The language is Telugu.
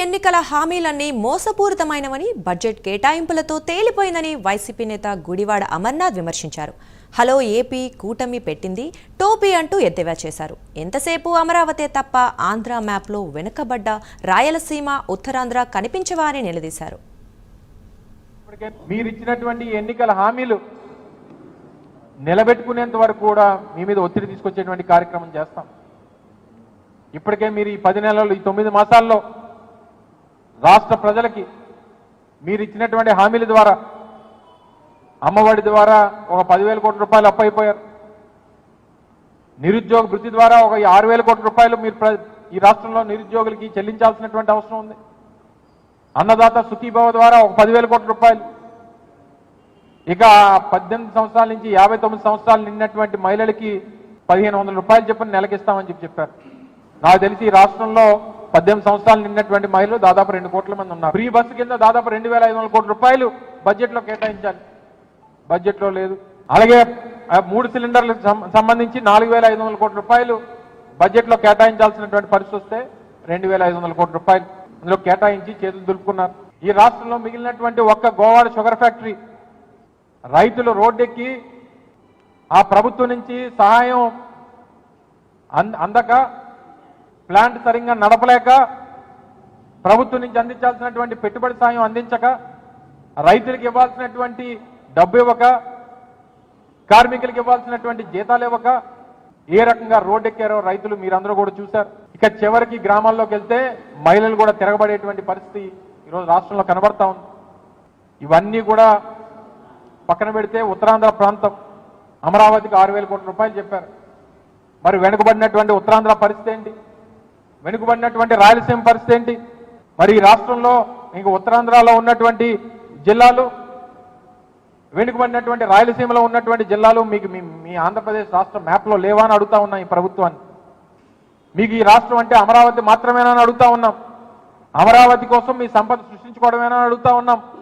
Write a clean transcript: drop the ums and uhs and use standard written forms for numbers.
ఎన్నికల హామీలన్నీ మోసపూరితమైనవని బడ్జెట్ కేటాయింపులతో తేలిపోయిందని వైసీపీ నేత గుడివాడ అమర్నాథ్ విమర్శించారు. హలో ఏపీ కూటమి పెట్టింది టోపీ అంటూ ఎద్దేవా చేశారు. ఎంతసేపు అమరావతి తప్ప ఆంధ్ర మ్యాప్లో వెనుకబడ్డ రాయలసీమ, ఉత్తరాంధ్ర కనిపించవా అని నిలదీశారు. మీరిచ్చినటువంటి ఎన్నికల హామీలు నిలబెట్టుకునేంత వరకు కూడా మీ మీద ఒత్తిడి తీసుకొచ్చేటువంటి కార్యక్రమం చేస్తాం. ఇప్పటికే మీరు ఈ 10 నెలల్లో, ఈ 9 మాసాల్లో రాష్ట్ర ప్రజలకి మీరు ఇచ్చినటువంటి హామీల ద్వారా, అమ్మఒడి ద్వారా ఒక 10,000 కోట్ల రూపాయలు అప్పు అయిపోయారు. నిరుద్యోగ భృతి ద్వారా ఒక 6,000 కోట్ల రూపాయలు మీరు ఈ రాష్ట్రంలో నిరుద్యోగులకి చెల్లించాల్సినటువంటి అవసరం ఉంది. అన్నదాత సుఖీభవ ద్వారా ఒక 10,000 కోట్ల రూపాయలు. ఇక 18 సంవత్సరాల నుంచి 59 సంవత్సరాలు నిన్నటువంటి మహిళలకి 1,500 రూపాయలు చెప్పిన నెలకిస్తామని చెప్పారు. నాకు తెలిసి ఈ రాష్ట్రంలో 18 సంవత్సరాలు నిన్నటువంటి మహిళలు దాదాపు 2 కోట్ల మంది ఉన్నారు. ఫ్రీ బస్సు కింద దాదాపు 2,500 కోట్ల రూపాయలు బడ్జెట్లో కేటాయించాలి, బడ్జెట్లో లేదు. అలాగే 3 సిలిండర్లకు సంబంధించి 4,500 కోట్ల రూపాయలు బడ్జెట్లో కేటాయించాల్సినటువంటి పరిస్థితి వస్తే 2,500 కోట్ల రూపాయలు అందులో కేటాయించి చేతులు దులుపుకున్నారు. ఈ రాష్ట్రంలో మిగిలినటువంటి ఒక్క గోవాడ షుగర్ ఫ్యాక్టరీ రైతులు రోడ్డెక్కి ఆ ప్రభుత్వం నుంచి సహాయం అందక, ప్లాంట్ సరిగ్గా నడపలేక, ప్రభుత్వం నుంచి అందించాల్సినటువంటి పెట్టుబడి సాయం అందించక, రైతులకు ఇవ్వాల్సినటువంటి డబ్బు ఇవ్వక, కార్మికులకు ఇవ్వాల్సినటువంటి జీతాలు ఇవ్వక ఏ రకంగా రోడ్డెక్కారో రైతులు మీరందరూ కూడా చూశారు. ఇక చివరికి గ్రామాల్లోకి వెళ్తే మహిళలు కూడా తిరగబడేటువంటి పరిస్థితి ఈరోజు రాష్ట్రంలో కనబడతా ఉంది. ఇవన్నీ కూడా పక్కన పెడితే ఉత్తరాంధ్ర ప్రాంతం అమరావతికి 6,000 కోట్ల రూపాయలు చెప్పారు. మరి వెనుకబడినటువంటి ఉత్తరాంధ్ర పరిస్థితి ఏంటి? వెనుకబడినటువంటి రాయలసీమ పరిస్థితి ఏంటి? మరి ఈ రాష్ట్రంలో ఇంక ఉత్తరాంధ్రలో ఉన్నటువంటి జిల్లాలు, వెనుకబడినటువంటి రాయలసీమలో ఉన్నటువంటి జిల్లాలు మీకు మీ ఆంధ్రప్రదేశ్ రాష్ట్ర మ్యాప్లో లేవా అని అడుగుతా ఉన్నాం ఈ ప్రభుత్వాన్ని. మీకు ఈ రాష్ట్రం అంటే అమరావతి మాత్రమేనా అని అడుగుతా ఉన్నాం. అమరావతి కోసం మీ సంపద సృష్టించుకోవడమేనా అని అడుగుతా ఉన్నాం.